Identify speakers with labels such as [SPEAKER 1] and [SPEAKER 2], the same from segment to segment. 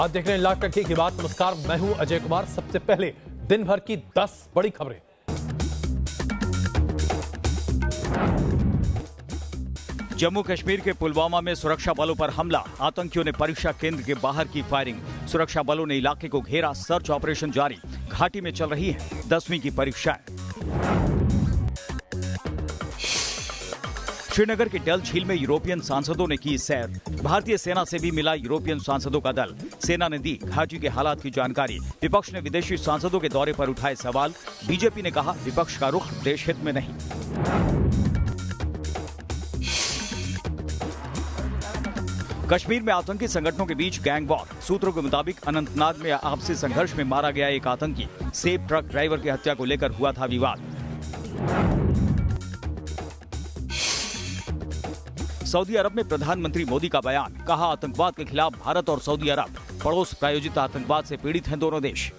[SPEAKER 1] आप देख रहे हैं लाख टके की बात। नमस्कार, मैं हूं अजय कुमार। सबसे पहले दिन भर की 10 बड़ी खबरें।
[SPEAKER 2] जम्मू कश्मीर के पुलवामा में सुरक्षा बलों पर हमला, आतंकियों ने परीक्षा केंद्र के बाहर की फायरिंग। सुरक्षा बलों ने इलाके को घेरा, सर्च ऑपरेशन जारी। घाटी में चल रही है 10वीं की परीक्षाएं। श्रीनगर के डल झील में यूरोपियन सांसदों ने की सैर। भारतीय सेना से भी मिला यूरोपियन सांसदों का दल। सेना ने दी घाटी के हालात की जानकारी। विपक्ष ने विदेशी सांसदों के दौरे पर उठाए सवाल। बीजेपी ने कहा विपक्ष का रुख देश हित में नहीं। कश्मीर में आतंकी संगठनों के बीच गैंग वॉर। सूत्रों के मुताबिक अनंतनाग में आपसी संघर्ष में मारा गया एक आतंकी। सेब ट्रक ड्राइवर की हत्या को लेकर हुआ था विवाद। सऊदी अरब में प्रधानमंत्री मोदी का बयान, कहा आतंकवाद के खिलाफ भारत और सऊदी अरब पड़ोस प्रायोजित आतंकवाद से पीड़ित हैं दोनों देश।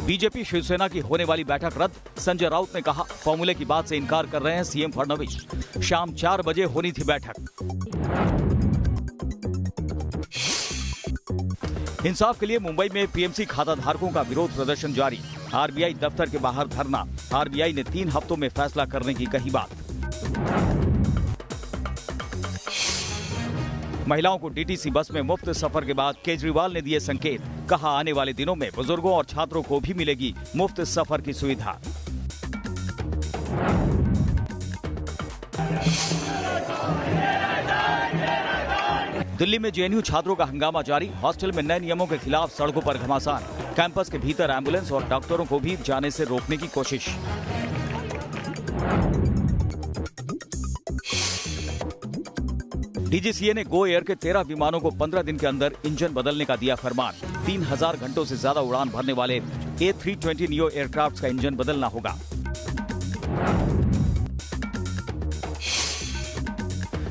[SPEAKER 2] बीजेपी शिवसेना की होने वाली बैठक रद्द। संजय राउत ने कहा फॉर्मूले की बात से इनकार कर रहे हैं सीएम फडणवीस। शाम 4 बजे होनी थी बैठक। इंसाफ के लिए मुंबई में पीएमसी खाता धारकों का विरोध प्रदर्शन जारी। आरबीआई दफ्तर के बाहर धरना। आरबीआई ने 3 हफ्तों में फैसला करने की कही बात। महिलाओं को डीटीसी बस में मुफ्त सफर के बाद केजरीवाल ने दिए संकेत। कहा आने वाले दिनों में बुजुर्गों और छात्रों को भी मिलेगी मुफ्त सफर की सुविधा। दिल्ली में जेएनयू छात्रों का हंगामा जारी। हॉस्टल में नए नियमों के खिलाफ सड़कों पर घमासान। कैंपस के भीतर एम्बुलेंस और डॉक्टरों को भी जाने से रोकने की कोशिश। डीजीसीए ने गो एयर के 13 विमानों को 15 दिन के अंदर इंजन बदलने का दिया फरमान। 3000 घंटों से ज्यादा उड़ान भरने वाले A320 नियो एयरक्राफ्ट का इंजन बदलना होगा।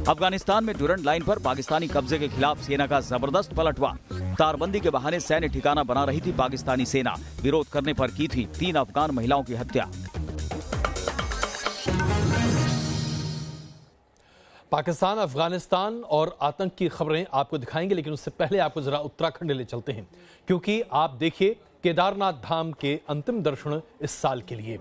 [SPEAKER 2] अफगानिस्तान में डुरंड लाइन पर पाकिस्तानी कब्जे के खिलाफ सेना का जबरदस्त पलटवार। तारबंदी के बहाने सैन्य ठिकाना बना रही थी पाकिस्तानी सेना। विरोध करने पर की थी 3 अफगान महिलाओं की हत्या।
[SPEAKER 1] पाकिस्तान, अफगानिस्तान और आतंक की खबरें आपको दिखाएंगे, लेकिन उससे पहले आपको जरा उत्तराखंड ले चलते हैं, क्योंकि आप देखिए केदारनाथ धाम के अंतिम दर्शन इस साल के लिए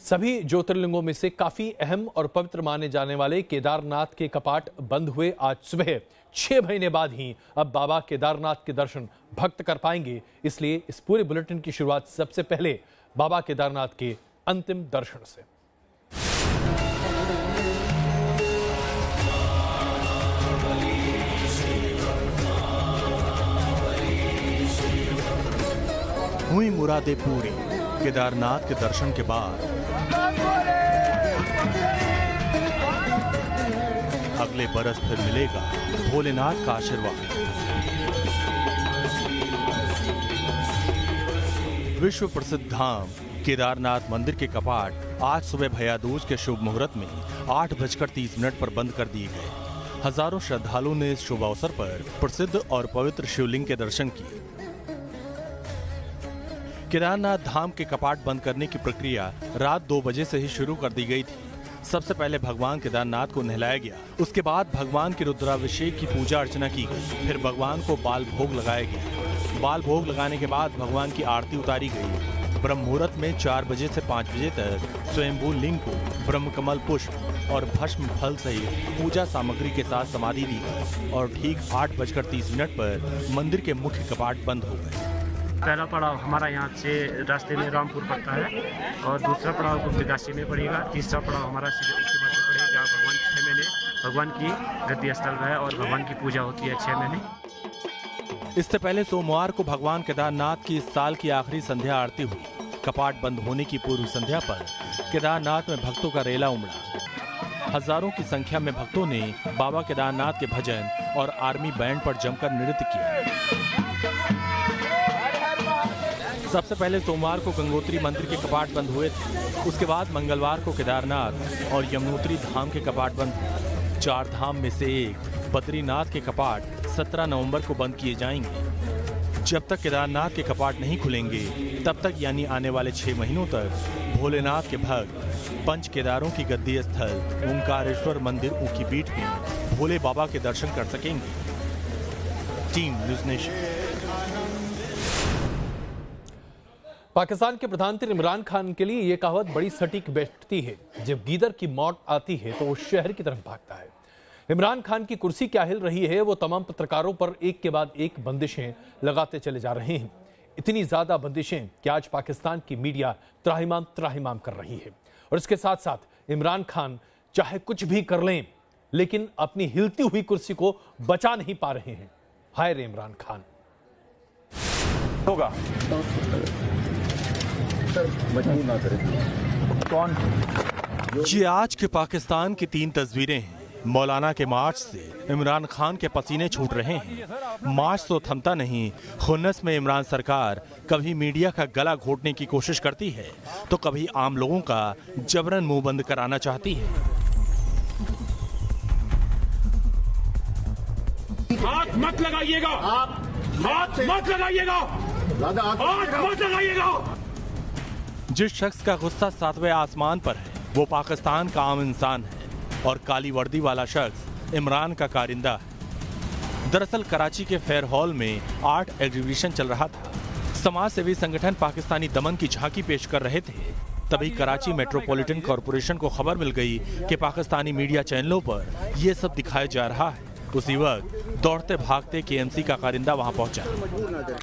[SPEAKER 1] सभी ज्योतिर्लिंगों में से काफी अहम और पवित्र माने जाने वाले केदारनाथ के कपाट बंद हुए। आज सुबह 6 महीने बाद ही अब बाबा केदारनाथ के दर्शन भक्त कर पाएंगे। इसलिए इस पूरे बुलेटिन की शुरुआत सबसे पहले बाबा केदारनाथ के अंतिम दर्शन से।
[SPEAKER 3] हुई मुरादें पूरी। केदारनाथ के दर्शन के बाद अगले बरस फिर मिलेगा भोलेनाथ का आशीर्वाद। विश्व प्रसिद्ध धाम केदारनाथ मंदिर के कपाट आज सुबह भैया दूज के शुभ मुहूर्त में 8:30 पर बंद कर दिए गए। हजारों श्रद्धालुओं ने इस शुभ अवसर पर प्रसिद्ध और पवित्र शिवलिंग के दर्शन किए। केदारनाथ धाम के कपाट बंद करने की प्रक्रिया रात 2 बजे से ही शुरू कर दी गई थी। सबसे पहले भगवान केदारनाथ को नहलाया गया। उसके बाद भगवान के रुद्राभिषेक की पूजा अर्चना की गई। फिर भगवान को बाल भोग लगाया गया। बाल भोग लगाने के बाद भगवान की आरती उतारी गई। ब्रह्म मुहूर्त में 4 बजे से 5 बजे तक स्वयंभू लिंग को ब्रह्मकमल पुष्प और भस्म फल सहित पूजा सामग्री के साथ समाधि दी गई और ठीक 8:30 पर मंदिर के मुख्य कपाट बंद हो गए।
[SPEAKER 4] पहला पड़ाव हमारा यहाँ से रास्ते में रामपुर पड़ता है और दूसरा पड़ाव गुप्तकाशी में पड़ेगा। तीसरा पड़ाव हमारा इसके बाद पड़ेगा जहाँ भगवान 6 महीने भगवान की गद्दी स्थल है और भगवान की पूजा होती है 6 महीने।
[SPEAKER 3] इससे पहले सोमवार को भगवान केदारनाथ की इस साल की आखिरी संध्या आरती हुई। कपाट बंद होने की पूर्व संध्या पर केदारनाथ में भक्तों का रेला उमड़ा। हजारों की संख्या में भक्तों ने बाबा केदारनाथ के भजन और आर्मी बैंड पर जमकर नृत्य किया। सबसे पहले सोमवार को गंगोत्री मंदिर के कपाट बंद हुए थे। उसके बाद मंगलवार को केदारनाथ और यमुनोत्री धाम के कपाट बंद हुए। 4 धाम में से एक बद्रीनाथ के कपाट 17 नवंबर को बंद किए जाएंगे। जब तक केदारनाथ के कपाट नहीं खुलेंगे तब तक यानी आने वाले 6 महीनों तक भोलेनाथ के भक्त पंच केदारों की गद्दी स्थल ओंकारेश्वर मंदिर ऊखी पीठ में भोले बाबा के दर्शन कर सकेंगे। Team news nation.
[SPEAKER 1] पाकिस्तान के प्रधानमंत्री इमरान खान के लिए यह कहावत बड़ी सटीक बैठती है, जब गीदड़ की मौत आती है तो वो शहर की तरफ भागता है। इमरान खान की कुर्सी क्या हिल रही है, वो तमाम पत्रकारों पर एक के बाद एक बंदिशें लगाते चले जा रहे हैं। इतनी ज्यादा बंदिशें कि आज पाकिस्तान की मीडिया त्राहिमाम कर रही है। और इसके साथ साथ इमरान खान चाहे कुछ भी कर लें, लेकिन अपनी हिलती हुई कुर्सी को बचा नहीं पा रहे हैं। हाय रे इमरान खान।
[SPEAKER 5] होगा कौन?
[SPEAKER 3] ये आज के पाकिस्तान की 3 तस्वीरें हैं। मौलाना के मार्च से इमरान खान के पसीने छूट रहे हैं। मार्च तो थमता नहीं। खुन्नस में इमरान सरकार कभी मीडिया का गला घोटने की कोशिश करती है तो कभी आम लोगों का जबरन मुंह बंद कराना चाहती है।
[SPEAKER 6] हाथ मत लगाइएगा, हाथ मत लगाइएगा, हाथ मत लगाइएगा।
[SPEAKER 3] जिस शख्स का गुस्सा 7वें आसमान पर है वो पाकिस्तान का आम इंसान है और काली वर्दी वाला शख्स इमरान का कारिंदा है। दरअसल कराची के फेयर हॉल में आर्ट एग्जीबिशन चल रहा था। समाज सेवी संगठन पाकिस्तानी दमन की झांकी पेश कर रहे थे। तभी कराची मेट्रोपॉलिटन कॉरपोरेशन को खबर मिल गई कि पाकिस्तानी मीडिया चैनलों पर यह सब दिखाया जा रहा है। उसी वक्त दौड़ते भागते केएमसी का कारिंदा वहां पहुंचा।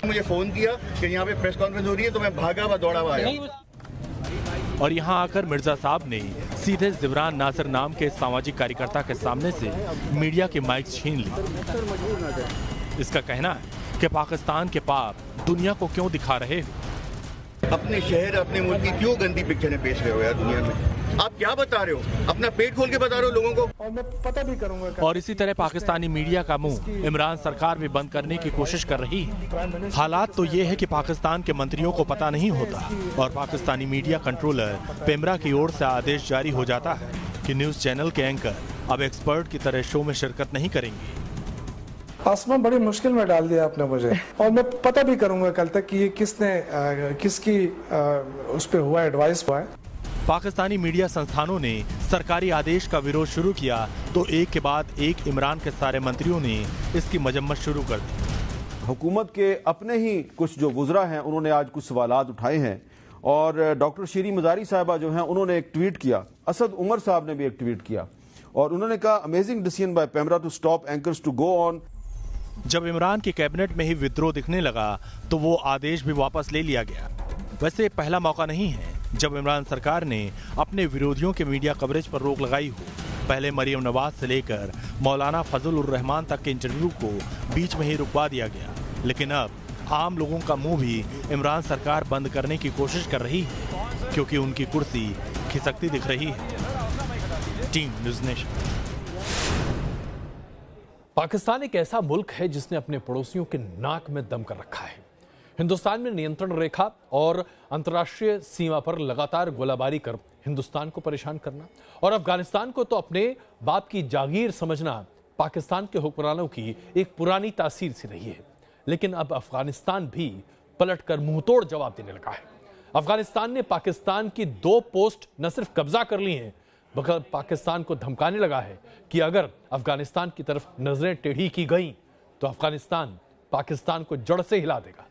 [SPEAKER 5] मुझे फोन किया कि यहाँ पे प्रेस कॉन्फ्रेंस हो रही है तो मैं भागा हुआ दौड़ा हुआ आया।
[SPEAKER 3] और यहाँ आकर मिर्जा साहब ने सीधे जिब्रान नासिर नाम के सामाजिक कार्यकर्ता के सामने से मीडिया के माइक छीन ली। इसका कहना है कि पाकिस्तान के पाप दुनिया को क्यों दिखा रहे हो?
[SPEAKER 5] अपने शहर अपने मुल्क की क्यों गंदी पिक्चरें पेश रहे हो यार दुनिया में? आप क्या बता रहे हो? अपना पेट खोल के बता रहे हो लोगों को।
[SPEAKER 7] और मैं पता भी करूंगा।
[SPEAKER 3] और इसी तरह पाकिस्तानी मीडिया का मुंह इमरान सरकार भी बंद करने की कोशिश कर रही है। हालात तो ये है कि पाकिस्तान के मंत्रियों को पता नहीं होता और पाकिस्तानी मीडिया कंट्रोलर पेमरा की ओर से आदेश जारी हो जाता है कि न्यूज चैनल के एंकर अब एक्सपर्ट की तरह शो में शिरकत नहीं करेंगे।
[SPEAKER 7] आसमान बड़ी मुश्किल में डाल दिया आपने मुझे। और मैं पता भी करूंगा कल तक कि ये किसकी उस पर हुआ एडवाइस हुआ है।
[SPEAKER 3] पाकिस्तानी मीडिया संस्थानों ने सरकारी आदेश का विरोध शुरू किया तो एक के बाद एक इमरान के सारे मंत्रियों ने इसकी मजम्मत शुरू कर दी।
[SPEAKER 8] हुकूमत के अपने ही कुछ जो वुज़रा हैं उन्होंने आज कुछ सवालात उठाए हैं और डॉक्टर शीरी मजारी साहिबा जो हैं उन्होंने एक ट्वीट किया। असद उमर साहब ने भी एक ट्वीट किया और उन्होंने कहा amazing decision by PEMRA to stop anchors to go on.
[SPEAKER 3] जब इमरान की कैबिनेट में ही विद्रोह दिखने लगा तो वो आदेश भी वापस ले लिया गया। वैसे पहला मौका नहीं है जब इमरान सरकार ने अपने विरोधियों के मीडिया कवरेज पर रोक लगाई हो। पहले मरियम नवाज से लेकर मौलाना फजल उर रहमान तक के इंटरव्यू को बीच में ही रुकवा दिया गया। लेकिन अब आम लोगों का मुंह भी इमरान सरकार बंद करने की कोशिश कर रही है क्योंकि उनकी कुर्सी खिसकती दिख रही है। Team news nation.
[SPEAKER 1] पाकिस्तान एक ऐसा मुल्क है जिसने अपने पड़ोसियों के नाक में दम कर रखा है। हिंदुस्तान में नियंत्रण रेखा और अंतर्राष्ट्रीय सीमा पर लगातार गोलाबारी कर हिंदुस्तान को परेशान करना और अफगानिस्तान को तो अपने बाप की जागीर समझना पाकिस्तान के हुक्मरानों की एक पुरानी तासीर सी रही है। लेकिन अब अफगानिस्तान भी पलटकर मुंहतोड़ जवाब देने लगा है। अफगानिस्तान ने पाकिस्तान की 2 पोस्ट न सिर्फ कब्जा कर ली हैं, बल्कि पाकिस्तान को धमकाने लगा है कि अगर अफगानिस्तान की तरफ नजरें टेढ़ी की गई तो अफगानिस्तान पाकिस्तान को जड़ से हिला देगा।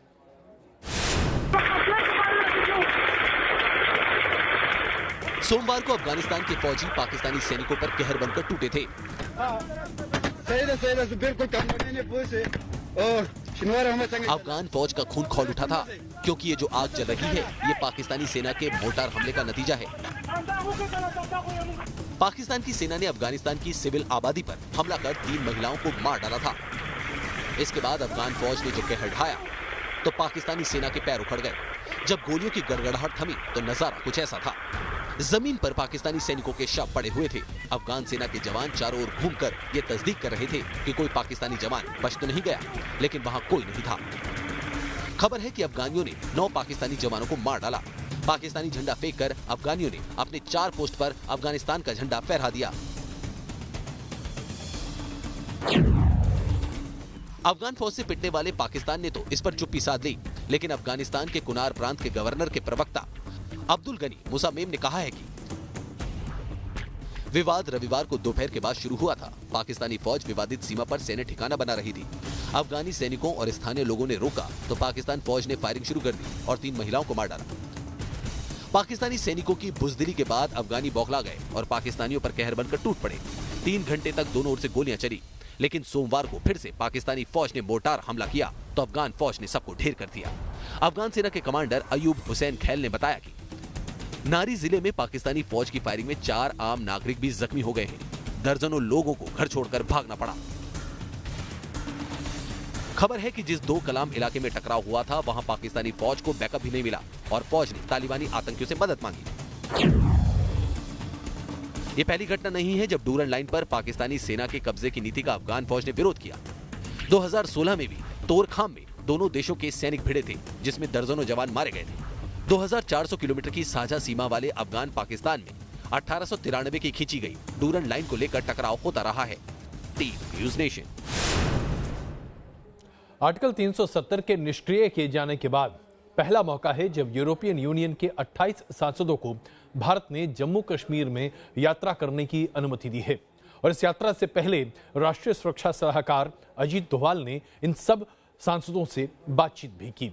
[SPEAKER 9] सोमवार को अफगानिस्तान के फौजी पाकिस्तानी सैनिकों पर कहर बनकर टूटे थे। अफगान फौज का खून खौल उठा था क्योंकि ये जो आग जल रही है ये पाकिस्तानी सेना के मोर्टार हमले का नतीजा है। पाकिस्तान की सेना ने अफगानिस्तान की सिविल आबादी पर हमला कर 3 महिलाओं को मार डाला था। इसके बाद अफगान फौज ने जो कहर ढाया तो पाकिस्तानी सेना के पैर उखड़ गए। जब गोलियों की गड़गड़ाहट थमी तो नजारा कुछ ऐसा था। जमीन पर पाकिस्तानी सैनिकों के शव पड़े हुए थे। अफगान सेना के जवान चारों ओर घूमकर ये तस्दीक कर रहे थे कि कोई पाकिस्तानी जवान बच तो नहीं गया, लेकिन वहां कोई नहीं था। खबर है कि अफगानियों ने 9 पाकिस्तानी जवानों को मार डाला। पाकिस्तानी झंडा फेंककर अफगानियों ने अपने 4 पोस्ट पर अफगानिस्तान का झंडा फहरा दिया। अफगान फौज से पिटने वाले पाकिस्तान ने तो इस पर चुप्पी साध ली, लेकिन अफगानिस्तान के कुनार प्रांत के गवर्नर के प्रवक्ता अब्दुल गनी मुसामेम ने कहा है कि विवाद रविवार को दोपहर के बाद शुरू हुआ था। पाकिस्तानी फौज विवादित सीमा पर सैन्य ठिकाना बना रही थी। अफगानी सैनिकों और स्थानीय लोगों ने रोका तो पाकिस्तान फौज ने फायरिंग शुरू कर दी और 3 महिलाओं को मार डाला। पाकिस्तानी सैनिकों की बुजदिली के बाद अफगानी बौखला गए और पाकिस्तानियों पर कहर बनकर टूट पड़े। 3 घंटे तक दोनों ओर से गोलियां चली, लेकिन सोमवार को फिर से पाकिस्तानी फौज ने मोर्टार हमला किया तो अफगान फौज ने सबको ढेर कर दिया। अफगान सेना के कमांडर अयूब हुसैन खैल ने बताया कि नारी जिले में पाकिस्तानी फौज की फायरिंग में 4 आम नागरिक भी जख्मी हो गए हैं। दर्जनों लोगों को घर छोड़कर भागना पड़ा। खबर है कि जिस 2 कलाम इलाके में टकराव हुआ था वहां पाकिस्तानी फौज को बैकअप भी नहीं मिला और फौज ने तालिबानी आतंकियों से मदद मांगी। ये पहली घटना नहीं है जब डूरन लाइन पर पाकिस्तानी सेना के कब्जे की नीति का अफगान फौज ने विरोध किया। 2016 में भी तोरखाम में दोनों देशों के सैनिक भिड़े थे, जिसमें दर्जनों जवान मारे गए थे। 2400 किलोमीटर की साझा सीमा वाले अफगान पाकिस्तान में 1893 की खींची गई डूरन लाइन को लेकर टकराव होता रहा है। Team news nation.
[SPEAKER 1] आर्टिकल 370 के निष्क्रिय किए जाने के बाद पहला मौका है जब यूरोपियन यूनियन के 28 सांसदों को भारत ने जम्मू कश्मीर में यात्रा करने की अनुमति दी है। और इस यात्रा से पहले राष्ट्रीय सुरक्षा सलाहकार अजीत डोभाल ने इन सब सांसदों से बातचीत भी की।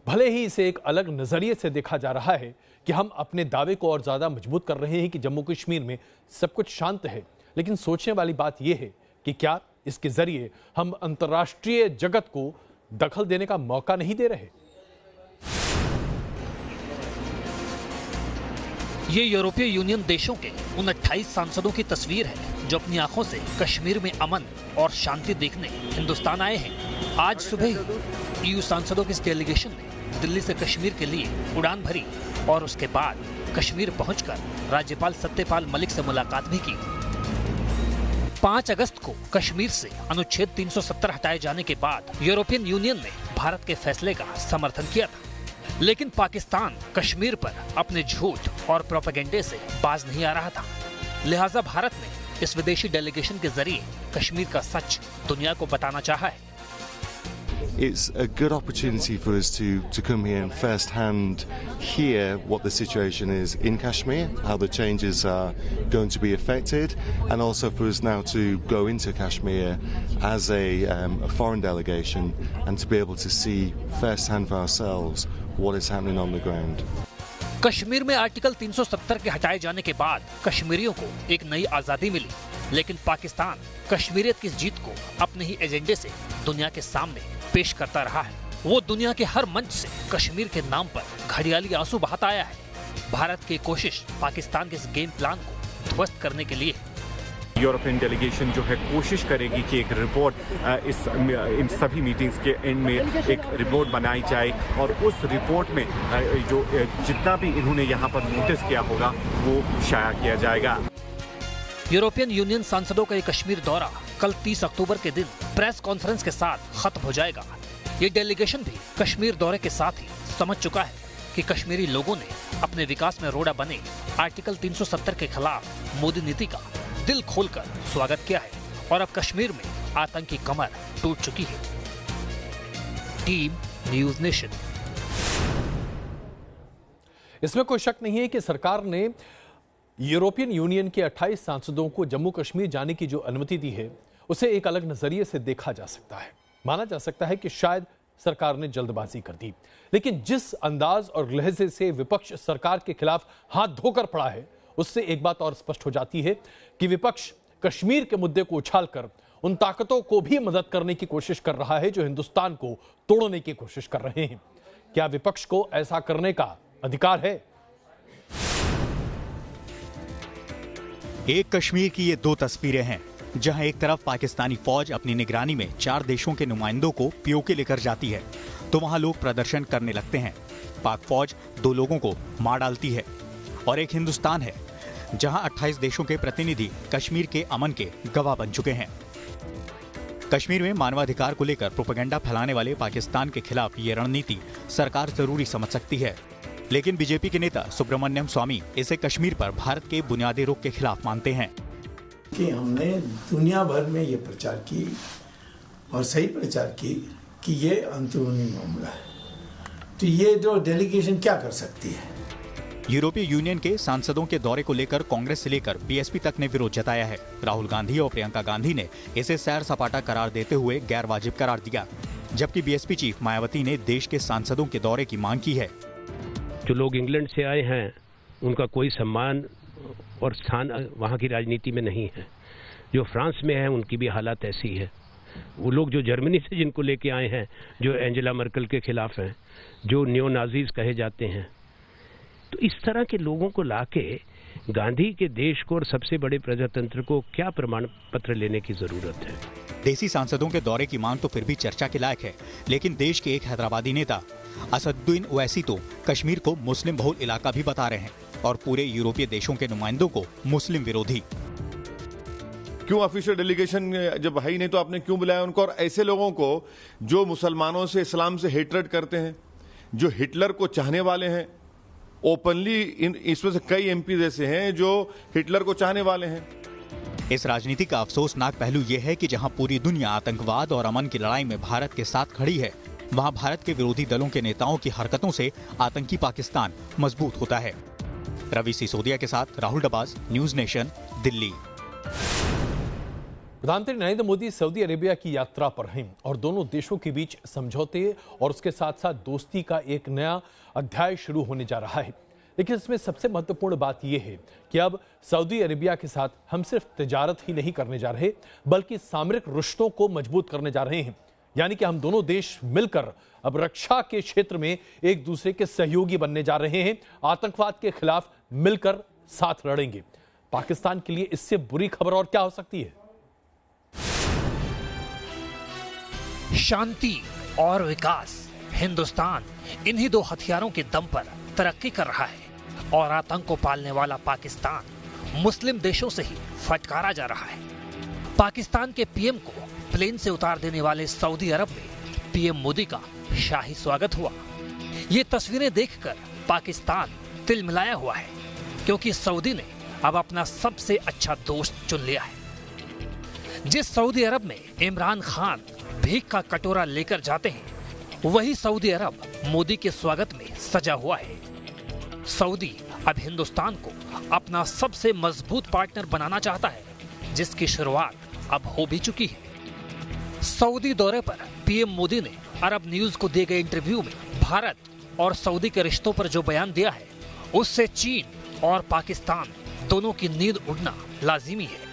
[SPEAKER 1] भले ही इसे एक अलग नजरिए से देखा जा रहा है कि हम अपने दावे को और ज्यादा मजबूत कर रहे हैं कि जम्मू कश्मीर में सब कुछ शांत है, लेकिन सोचने वाली बात यह है कि क्या इसके जरिए हम अंतर्राष्ट्रीय जगत को दखल देने का मौका नहीं दे रहे।
[SPEAKER 10] ये यूरोपीय यूनियन देशों के उन 28 सांसदों की तस्वीर है जो अपनी आंखों से कश्मीर में अमन और शांति देखने हिंदुस्तान आए हैं। आज सुबह ईयू सांसदों की इस डेलीगेशन ने दिल्ली से कश्मीर के लिए उड़ान भरी और उसके बाद कश्मीर पहुंचकर राज्यपाल सत्यपाल मलिक से मुलाकात भी की। 5 अगस्त को कश्मीर से अनुच्छेद 370 हटाए जाने के बाद यूरोपियन यूनियन ने भारत के फैसले का समर्थन किया था, लेकिन पाकिस्तान कश्मीर पर अपने झूठ और प्रोपेगेंडे से बाज नहीं आ रहा था। लिहाजा भारत ने इस विदेशी डेलीगेशन के जरिए कश्मीर का सच दुनिया को बताना चाहा है।
[SPEAKER 11] It's a good opportunity for us to come here and first hand hear what the situation is in Kashmir, how the changes are going to be affected, and also for us now to go into Kashmir as a foreign delegation and to be able to see first hand for ourselves what is happening on the ground.
[SPEAKER 10] Kashmir में article 370 के हटाए जाने के बाद कश्मीरियों को एक नई आजादी मिली, लेकिन पाकिस्तान कश्मीरियत की जीत को अपने ही एजेंडे से दुनिया के सामने पेश करता रहा है। वो दुनिया के हर मंच से कश्मीर के नाम पर घड़ियाली आंसू बहाता आया है। भारत की कोशिश पाकिस्तान के इस गेम प्लान को ध्वस्त करने के लिए।
[SPEAKER 12] यूरोपियन डेलीगेशन जो है कोशिश करेगी कि एक रिपोर्ट इन सभी मीटिंग्स के एंड में एक रिपोर्ट बनाई जाए और उस रिपोर्ट में जो जितना भी इन्होंने यहाँ पर नोटिस किया होगा वो शाया किया जाएगा।
[SPEAKER 10] यूरोपियन यूनियन सांसदों का ये कश्मीर दौरा कल 30 अक्टूबर के दिन प्रेस कॉन्फ्रेंस के साथ खत्म हो जाएगा। ये डेलीगेशन भी कश्मीर दौरे के साथ ही समझ चुका है कि कश्मीरी लोगों ने अपने विकास में रोड़ा बने आर्टिकल 370 के खिलाफ मोदी नीति का दिल खोलकर स्वागत किया है और अब कश्मीर में आतंकी कमर टूट चुकी है। Team news nation.
[SPEAKER 1] इसमें कोई शक नहीं है कि सरकार ने यूरोपियन यूनियन के 28 सांसदों को जम्मू कश्मीर जाने की जो अनुमति दी है उसे एक अलग नजरिए से देखा जा सकता है। माना जा सकता है कि शायद सरकार ने जल्दबाजी कर दी, लेकिन जिस अंदाज और लहजे से विपक्ष सरकार के खिलाफ हाथ धोकर पड़ा है उससे एक बात और स्पष्ट हो जाती है कि विपक्ष कश्मीर के मुद्दे को उछालकर उन ताकतों को भी मदद करने की कोशिश कर रहा है जो हिंदुस्तान को तोड़ने की कोशिश कर रहे हैं। क्या विपक्ष को ऐसा करने का अधिकार है?
[SPEAKER 2] एक कश्मीर की ये 2 तस्वीरें हैं, जहां एक तरफ पाकिस्तानी फौज अपनी निगरानी में 4 देशों के नुमाइंदों को पीओके लेकर जाती है तो वहां लोग प्रदर्शन करने लगते हैं। पाक फौज 2 लोगों को मार डालती है। और एक हिंदुस्तान है जहां 28 देशों के प्रतिनिधि कश्मीर के अमन के गवाह बन चुके हैं। कश्मीर में मानवाधिकार को लेकर प्रोपेगेंडा फैलाने वाले पाकिस्तान के खिलाफ ये रणनीति सरकार जरूरी समझ सकती है, लेकिन बीजेपी के नेता सुब्रमण्यम स्वामी इसे कश्मीर पर भारत के बुनियादी रुख के खिलाफ मानते हैं।
[SPEAKER 13] कि हमने दुनिया भर में ये प्रचार की और सही प्रचार की कि ये अंदरूनी मामला है, तो ये जो डेलीगेशन क्या कर सकती है।
[SPEAKER 14] यूरोपीय यूनियन के सांसदों के दौरे को लेकर कांग्रेस से लेकर बीएसपी तक ने विरोध जताया है। राहुल गांधी और प्रियंका गांधी ने इसे सैर सपाटा करार देते हुए गैर वाजिब करार दिया, जबकि बीएसपी चीफ मायावती ने देश के सांसदों के दौरे की मांग की है।
[SPEAKER 15] जो लोग इंग्लैंड से आए हैं उनका कोई सम्मान और स्थान वहाँ की राजनीति में नहीं है। जो फ्रांस में है उनकी भी हालत ऐसी है। वो लोग जो जर्मनी से जिनको लेके आए हैं, जो एंजेला मर्केल के खिलाफ हैं, जो नियो नाजीज कहे जाते हैं, तो इस तरह के लोगों को लाके गांधी के देश को और सबसे बड़े प्रजातंत्र को क्या प्रमाण पत्र लेने की जरूरत है।
[SPEAKER 14] देसी सांसदों के दौरे की मांग तो फिर भी चर्चा के लायक है, लेकिन देश के एक हैदराबादी नेता असदुद्दीन ओवैसी तो कश्मीर को मुस्लिम बहुल इलाका भी बता रहे हैं और पूरे यूरोपीय देशों के नुमाइंदों को मुस्लिम विरोधी।
[SPEAKER 16] क्यों ऑफिशियल डेलीगेशन जब है ही नहीं तो आपने क्यों बुलाया उनको? और ऐसे लोगों को जो मुसलमानों से, इस्लाम से हेटरेट करते हैं, जो हिटलर को चाहने वाले हैं, ओपनली इसमें से कई एमपी ऐसे हैं जो हिटलर को चाहने वाले हैं।
[SPEAKER 14] इस राजनीति का अफसोसनाक पहलू यह है कि जहां पूरी दुनिया आतंकवाद और अमन की लड़ाई में भारत के साथ खड़ी है, वहां भारत के विरोधी दलों के नेताओं की हरकतों से आतंकी पाकिस्तान मजबूत होता है। रवि सिसोदिया के साथ राहुल डबास, न्यूज नेशन, दिल्ली।
[SPEAKER 1] प्रधानमंत्री नरेंद्र मोदी सऊदी अरेबिया की यात्रा पर हैं और दोनों देशों के बीच समझौते और उसके साथ साथ दोस्ती का एक नया अध्याय शुरू होने जा रहा है। लेकिन इसमें सबसे महत्वपूर्ण बात यह है कि अब सऊदी अरेबिया के साथ हम सिर्फ तिजारत ही नहीं करने जा रहे, बल्कि सामरिक रिश्तों को मजबूत करने जा रहे हैं। यानी कि हम दोनों देश मिलकर अब रक्षा के क्षेत्र में एक दूसरे के सहयोगी बनने जा रहे हैं। आतंकवाद के खिलाफ मिलकर साथ लड़ेंगे। पाकिस्तान के लिए इससे बुरी खबर और क्या हो सकती है?
[SPEAKER 10] शांति और विकास। हिंदुस्तान इन्हीं दो हथियारों के दम पर तरक्की कर रहा है और आतंक को पालने वाला पाकिस्तान मुस्लिम देशों से ही फटकारा जा रहा है। पाकिस्तान के पीएम को प्लेन से उतार देने वाले सऊदी अरब में पीएम मोदी का शाही स्वागत हुआ। ये तस्वीरें देखकर पाकिस्तान तिलमिलाया हुआ है, क्योंकि सऊदी ने अब अपना सबसे अच्छा दोस्त चुन लिया है। जिस सऊदी अरब में इमरान खान भीख का कटोरा लेकर जाते हैं, वही सऊदी अरब मोदी के स्वागत में सजा हुआ है। सऊदी अब हिंदुस्तान को अपना सबसे मजबूत पार्टनर बनाना चाहता है, जिसकी शुरुआत अब हो भी चुकी है। सऊदी दौरे पर पीएम मोदी ने अरब न्यूज को दिए गए इंटरव्यू में भारत और सऊदी के रिश्तों पर जो बयान दिया है, उससे चीन और पाकिस्तान दोनों की नींद उड़ना लाजिमी है।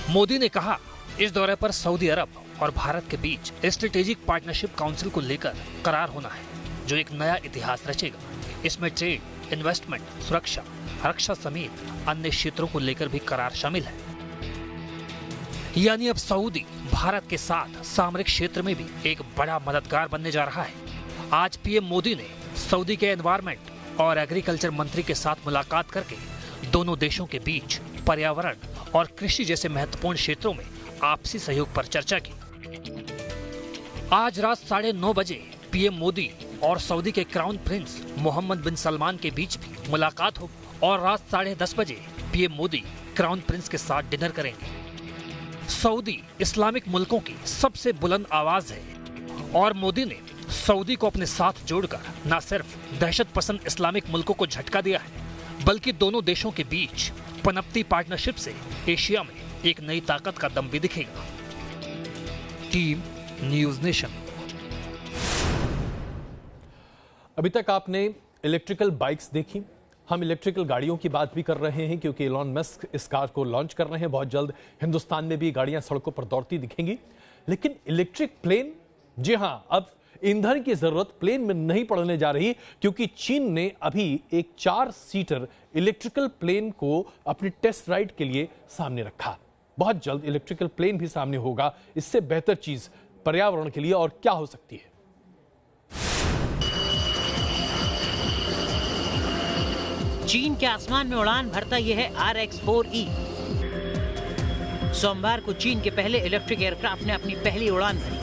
[SPEAKER 10] मोदी ने कहा, इस दौरे पर सऊदी अरब और भारत के बीच स्ट्रेटेजिक पार्टनरशिप काउंसिल को लेकर करार होना है, जो एक नया इतिहास रचेगा। इसमें ट्रेड, इन्वेस्टमेंट, सुरक्षा, रक्षा समेत अन्य क्षेत्रों को लेकर भी करार शामिल है। यानी अब सऊदी भारत के साथ सामरिक क्षेत्र में भी एक बड़ा मददगार बनने जा रहा है। आज पीएम मोदी ने सऊदी के एनवायरमेंट और एग्रीकल्चर मंत्री के साथ मुलाकात करके दोनों देशों के बीच पर्यावरण और कृषि जैसे महत्वपूर्ण क्षेत्रों में आपसी सहयोग पर चर्चा की। आज रात 9:30 बजे पीएम मोदी और सऊदी के क्राउन प्रिंस मोहम्मद बिन सलमान के बीच भी मुलाकात होगी और रात 10:30 बजे पीएम मोदी क्राउन प्रिंस के साथ डिनर करेंगे। सऊदी इस्लामिक मुल्कों की सबसे बुलंद आवाज है और मोदी ने सऊदी को अपने साथ जोड़कर न सिर्फ दहशत पसंद इस्लामिक मुल्कों को झटका दिया है, बल्कि दोनों देशों के बीच पनपती पार्टनरशिप से एशिया में एक नई ताकत का दम भी दिखेगा। Team news nation.
[SPEAKER 1] अभी तक आपने इलेक्ट्रिकल बाइक्स देखी, हम इलेक्ट्रिकल गाड़ियों की बात भी कर रहे हैं क्योंकि एलॉन मस्क इस कार को लॉन्च कर रहे हैं। बहुत जल्द हिंदुस्तान में भी गाड़ियां सड़कों पर दौड़ती दिखेंगी। लेकिन इलेक्ट्रिक प्लेन, जी हां, अब ईंधन की जरूरत प्लेन में नहीं पड़ने जा रही, क्योंकि चीन ने अभी एक 4 सीटर इलेक्ट्रिकल प्लेन को अपनी टेस्ट राइड के लिए सामने रखा। बहुत जल्द इलेक्ट्रिकल प्लेन भी सामने होगा। इससे बेहतर चीज पर्यावरण के लिए और क्या हो सकती है?
[SPEAKER 17] चीन के आसमान में उड़ान भरता यह है RX-4E। सोमवार को चीन के पहले इलेक्ट्रिक एयरक्राफ्ट ने अपनी पहली उड़ान भरी।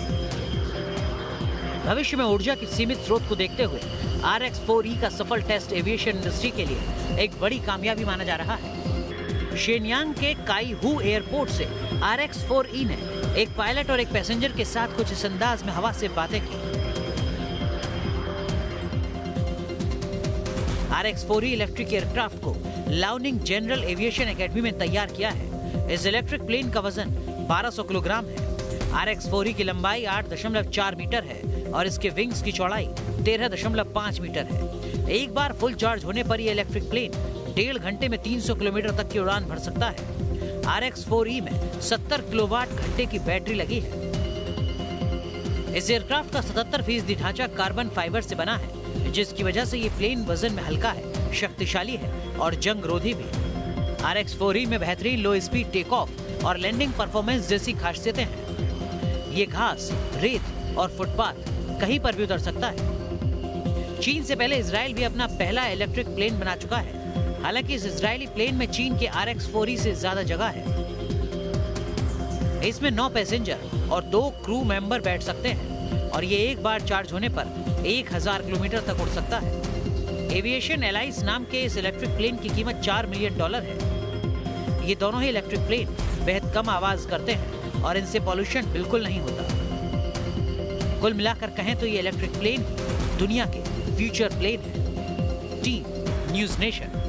[SPEAKER 17] भविष्य में ऊर्जा की सीमित स्रोत को देखते हुए RX-4E का सफल टेस्ट एविएशन इंडस्ट्री के लिए एक बड़ी कामयाबी माना जा रहा है। शेनयांग के काईहू एयरपोर्ट से RX-4E ने एक पायलट और एक पैसेंजर के साथ कुछ इस अंदाज में हवा से बातें की। RX-4E इलेक्ट्रिक एयरक्राफ्ट को लाउनिंग जनरल एविएशन एकेडमी में तैयार किया है। इस इलेक्ट्रिक प्लेन का वजन 1200 किलोग्राम है। RX-4E की लंबाई 8.4 मीटर है और इसके विंग्स की चौड़ाई 13.5 मीटर है। एक बार फुल चार्ज होने पर यह इलेक्ट्रिक प्लेन 1.5 घंटे में 300 किलोमीटर तक की उड़ान भर सकता है। RX-4E में 70 किलोवाट घंटे की बैटरी लगी है। इस एयरक्राफ्ट का 77% ढांचा कार्बन फाइबर से बना है, जिसकी वजह से ये प्लेन वजन में हल्का है, शक्तिशाली है और जंग रोधी भी। RX-4E में बेहतरीन लो स्पीड टेक ऑफ और लैंडिंग परफॉर्मेंस जैसी खासियतें हैं। ये घास, रेत और फुटपाथ कहीं पर भी उतर सकता है। चीन से पहले इजराइल भी अपना पहला इलेक्ट्रिक प्लेन बना चुका है। हालांकि इस इजरायली प्लेन में चीन के RX-4E से ज्यादा जगह है। इसमें 9 पैसेंजर और 2 क्रू मेंबर बैठ सकते हैं और ये एक बार चार्ज होने पर 1000 किलोमीटर तक उड़ सकता है। एविएशन एलाइस नाम के इस इलेक्ट्रिक प्लेन की कीमत $4 मिलियन है। ये दोनों ही इलेक्ट्रिक प्लेन बेहद कम आवाज करते हैं और इनसे पॉल्यूशन बिल्कुल नहीं होता। कुल मिलाकर कहें तो ये इलेक्ट्रिक प्लेन दुनिया के फ्यूचर प्लेन है। Team news nation.